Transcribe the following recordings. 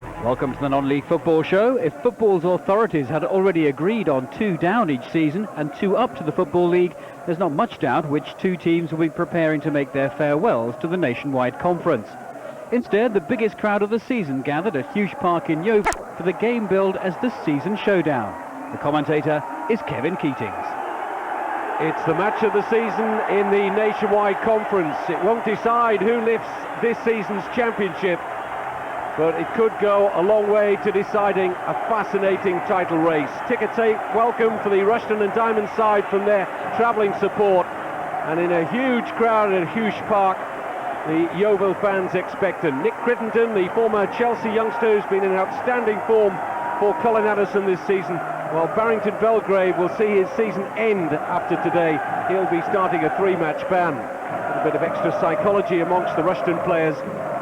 Welcome to the non-league football show. If football's authorities had already agreed on 2 down each season and 2 up to the Football League, there's not much doubt which 2 teams will be preparing to make their farewells to the nationwide conference. Instead, the biggest crowd of the season gathered at Huish Park in Yeovil for the game billed as the season showdown. The commentator is Kevin Keatings. It's the match of the season in the nationwide conference. It won't decide who lifts this season's championship, but it could go a long way to deciding a fascinating title race. Ticker tape welcome for the Rushden and Diamond side from their travelling support, and in a huge crowd at Huish Park, the Yeovil fans expectant. Nick Crittenden, the former Chelsea youngster who's been in outstanding form for Colin Addison this season, while Barrington Belgrave will see his season end after today. He'll be starting a 3-match ban. A little bit of extra psychology amongst the Rushden players.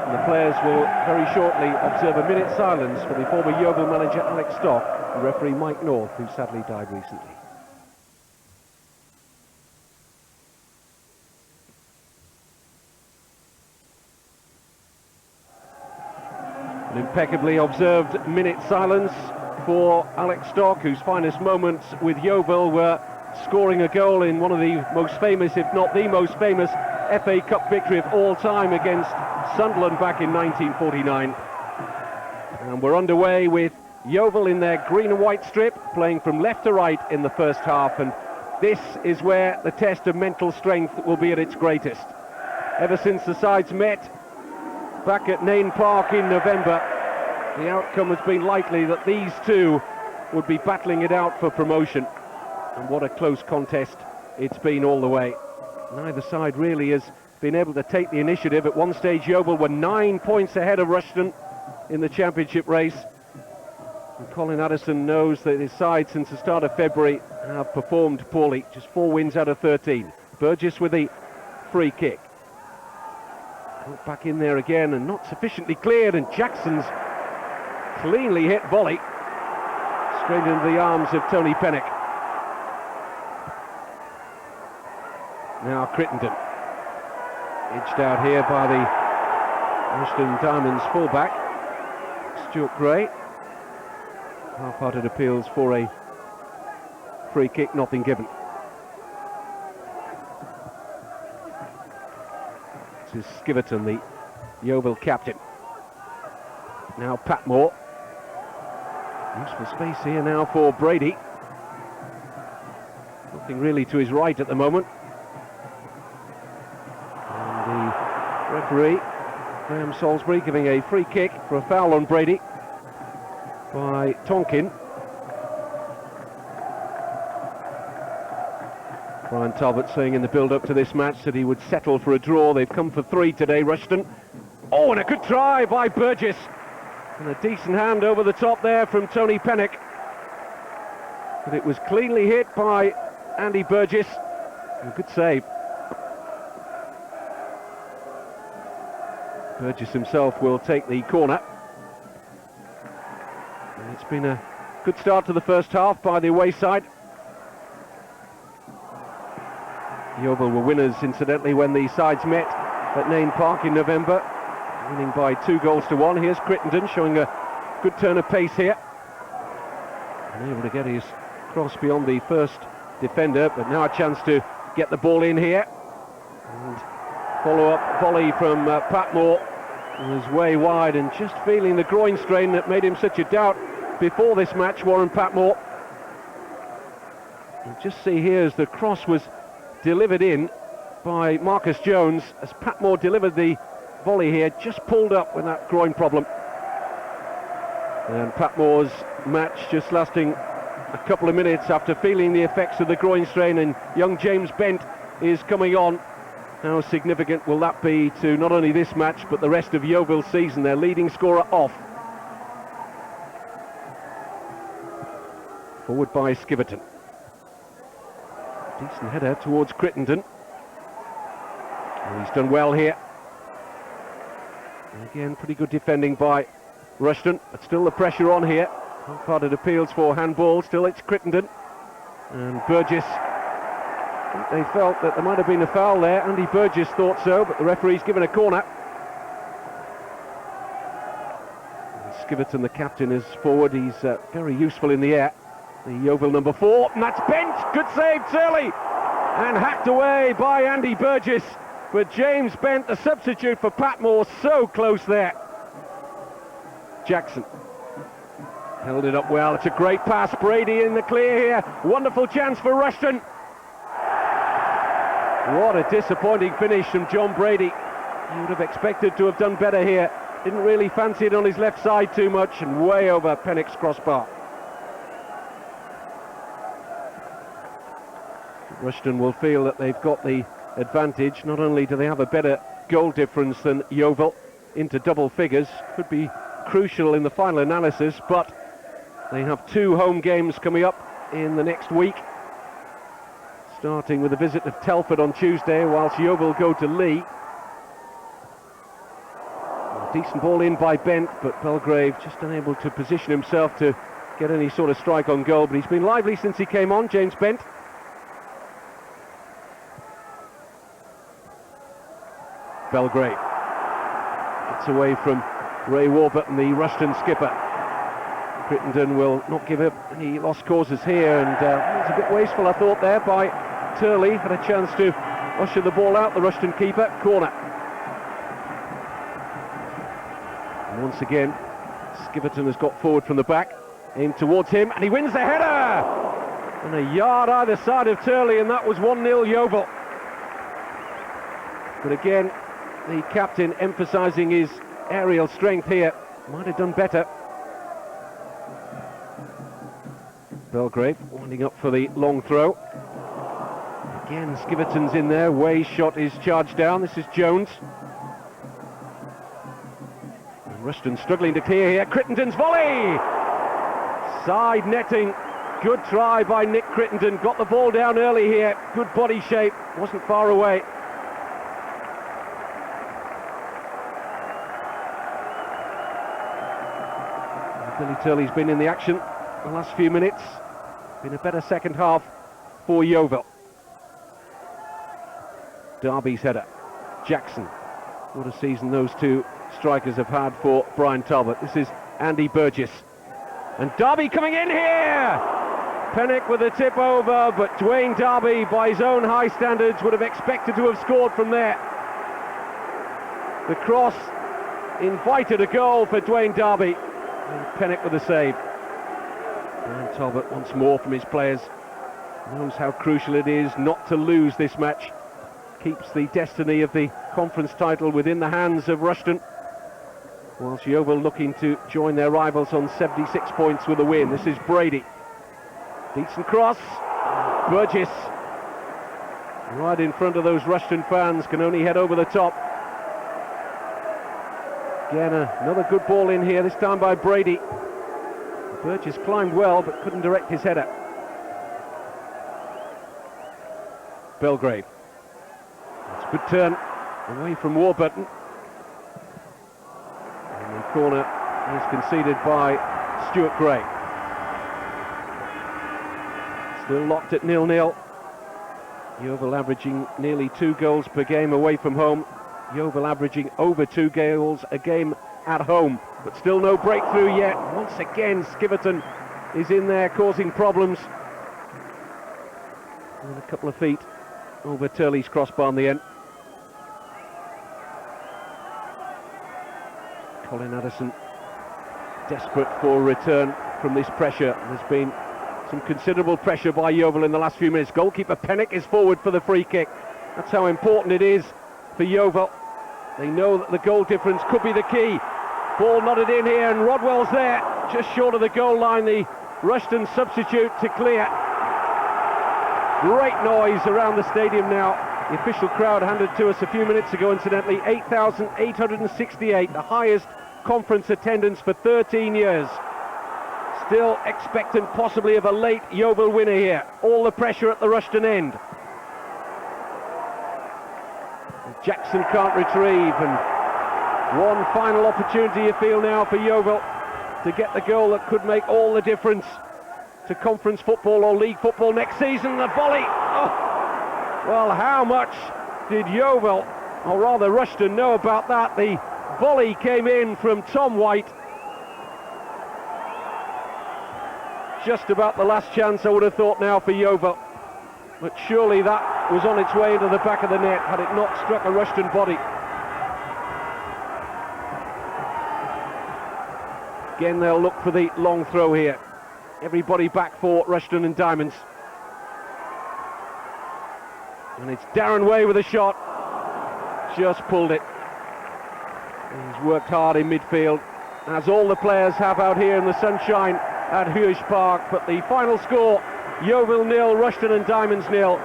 And the players will very shortly observe a minute's silence for the former Yeovil manager Alex Stock and referee Mike North, who sadly died recently. An impeccably observed minute's silence for Alex Stock, whose finest moments with Yeovil were scoring a goal in one of the most famous, if not the most famous, FA Cup victory of all time against Sunderland back in 1949. And we're underway with Yeovil in their green and white strip, playing from left to right in the first half, and this is where the test of mental strength will be at its greatest. Ever since the sides met back at Nain Park in November, the outcome has been likely that these two would be battling it out for promotion. And what a close contest it's been all the way. Neither side really has been able to take the initiative. At one stage, Yeovil were 9 points ahead of Rushden in the championship race. And Colin Addison knows that his side, since the start of February, have performed poorly. Just 4 wins out of 13. Burgess with the free kick. Got back in there again and not sufficiently cleared, and Jackson's cleanly hit volley straight into the arms of Tony Pennock. Now Crittenden, edged out here by the Rushden Diamonds fullback, Stuart Gray. Half-hearted appeals for a free kick, nothing given. This is Skiverton, the Yeovil captain. Now Patmore. Useful space here now for Brady. Nothing really to his right at the moment. Referee Graham Salisbury giving a free kick for a foul on Brady by Tonkin. Brian Talbot saying in the build-up to this match that he would settle for a draw. They've come for 3 today, Rushden. Oh, and a good try by Burgess. And a decent hand over the top there from Tony Pennock. But it was cleanly hit by Andy Burgess. A good save. Burgess himself will take the corner. And it's been a good start to the first half by the away side. Yeovil were winners, incidentally, when the sides met at Nain Park in November, winning by 2-1. Here's Crittenden showing a good turn of pace here. And able to get his cross beyond the first defender, but now a chance to get the ball in here. And follow-up volley from Patmore was way wide, and just feeling the groin strain that made him such a doubt before this match, Warren Patmore. You just see here as the cross was delivered in by Marcus Jones, as Patmore delivered the volley here, just pulled up with that groin problem. And Patmore's match just lasting a couple of minutes after feeling the effects of the groin strain, and young James Bent is coming on. How significant will that be to not only this match but the rest of Yeovil's season? Their leading scorer off. Forward by Skiverton. Decent header towards Crittenden. And he's done well here. And again, pretty good defending by Rushden, but still the pressure on here. Half-hearted appeals for handball. Still it's Crittenden. And Burgess. They felt that there might have been a foul there. Andy Burgess thought so, but the referee's given a corner. Skiverton, the captain, is forward. He's very useful in the air. The Yeovil number 4, and that's bent. Good save, Turley, and hacked away by Andy Burgess. But James Bent, the substitute for Patmore, so close there. Jackson held it up well. It's a great pass. Brady in the clear here. Wonderful chance for Rushden. What a disappointing finish from John Brady. You would have expected to have done better here. Didn't really fancy it on his left side too much, and way over Pennock's crossbar. Rushden will feel that they've got the advantage. Not only do they have a better goal difference than Yeovil into double figures, could be crucial in the final analysis, but they have 2 home games coming up in the next week, starting with a visit of Telford on Tuesday, whilst Yeovil go to Lee. A decent ball in by Bent, but Belgrave just unable to position himself to get any sort of strike on goal, but he's been lively since he came on, James Bent. Belgrave gets away from Ray Warburton, the Rushden skipper. Crittenden will not give up any lost causes here, and it was a bit wasteful, I thought, there by Turley. Had a chance to usher the ball out, the Rushden keeper. Corner. And once again, Skiverton has got forward from the back, aimed towards him, and he wins the header! And a yard either side of Turley, and that was 1-0 Yeovil. But again, the captain emphasising his aerial strength here. Might have done better. Belgrave winding up for the long throw. Again, Skiverton's in there. Way's shot is charged down. This is Jones. And Rushden struggling to clear here. Crittenden's volley! Side netting. Good try by Nick Crittenden. Got the ball down early here. Good body shape. Wasn't far away. Billy Turley's been in the action the last few minutes. Been a better second half for Yeovil. Derby's header. Jackson. What a season those 2 strikers have had for Brian Talbot. This is Andy Burgess. And Derby coming in here! Pennock with a tip over, but Dwayne Derby, by his own high standards, would have expected to have scored from there. The cross invited a goal for Dwayne Derby. And Pennock with a save. Brian Talbot once more from his players. Knows how crucial it is not to lose this match. Keeps the destiny of the conference title within the hands of Rushden. Whilst Yeovil looking to join their rivals on 76 points with a win. This is Brady. Decent cross. Burgess. Right in front of those Rushden fans. Can only head over the top. Again, another good ball in here, this time by Brady. Burgess climbed well, but couldn't direct his header. Belgrave. It's a good turn away from Warburton. And the corner is conceded by Stuart Gray. Still locked at 0-0. Yeovil averaging nearly 2 goals per game away from home. Yeovil averaging over 2 goals a game at home, but still no breakthrough yet. Once again, Skiverton is in there causing problems. And a couple of feet over Turley's crossbar in the end. Colin Addison desperate for a return from this pressure. There's been some considerable pressure by Yeovil in the last few minutes. Goalkeeper Pennock is forward for the free kick. That's how important it is for Yeovil. They know that the goal difference could be the key. Ball nodded in here, and Rodwell's there, just short of the goal line, the Rushden substitute to clear. Great noise around the stadium now. The official crowd handed to us a few minutes ago, incidentally, 8,868, the highest conference attendance for 13 years. Still expectant possibly of a late Yeovil winner here. All the pressure at the Rushden end. Jackson can't retrieve, and one final opportunity you feel now for Yeovil to get the goal that could make all the difference to conference football or league football next season. The volley, well, how much did Yeovil, or rather Rushden, know about that? The volley came in from Tom White, just about the last chance, I would have thought, now for Yeovil. But surely that was on its way into the back of the net had it not struck a Rushden body. Again, they'll look for the long throw here. Everybody back for Rushden and Diamonds. And it's Darren Way with a shot. Just pulled it. He's worked hard in midfield, as all the players have out here in the sunshine at Huish Park. But the final score, Yeovil 0, Rushden and Diamonds 0.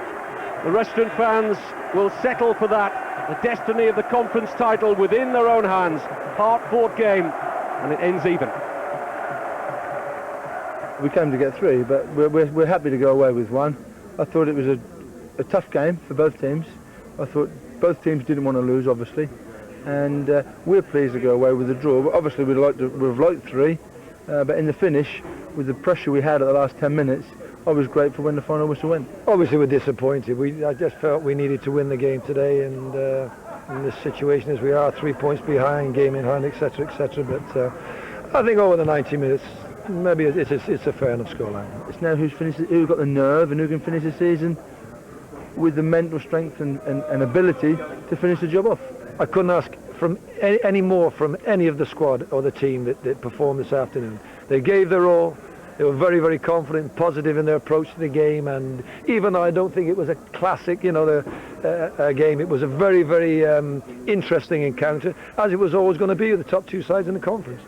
The Rushden fans will settle for that. The destiny of the conference title within their own hands. Hard-fought game, and it ends even. We came to get 3, but we're happy to go away with 1. I thought it was a tough game for both teams. I thought both teams didn't want to lose, obviously, and we're pleased to go away with a draw. But obviously, we'd have liked 3, but in the finish, with the pressure we had at the last 10 minutes, I was grateful when the final whistle went. Obviously, we're disappointed. I just felt we needed to win the game today, and in this situation as we are, 3 points behind, game in hand, etc., etc. But I think over the 90 minutes, maybe it's a fair enough scoreline. It's now who's got the nerve and who can finish the season with the mental strength and ability to finish the job off. I couldn't ask from any more from any of the squad or the team that performed this afternoon. They gave their all. They were very, very confident, positive in their approach to the game, and even though I don't think it was a classic, game, it was a very, very interesting encounter, as it was always going to be with the top 2 sides in the conference.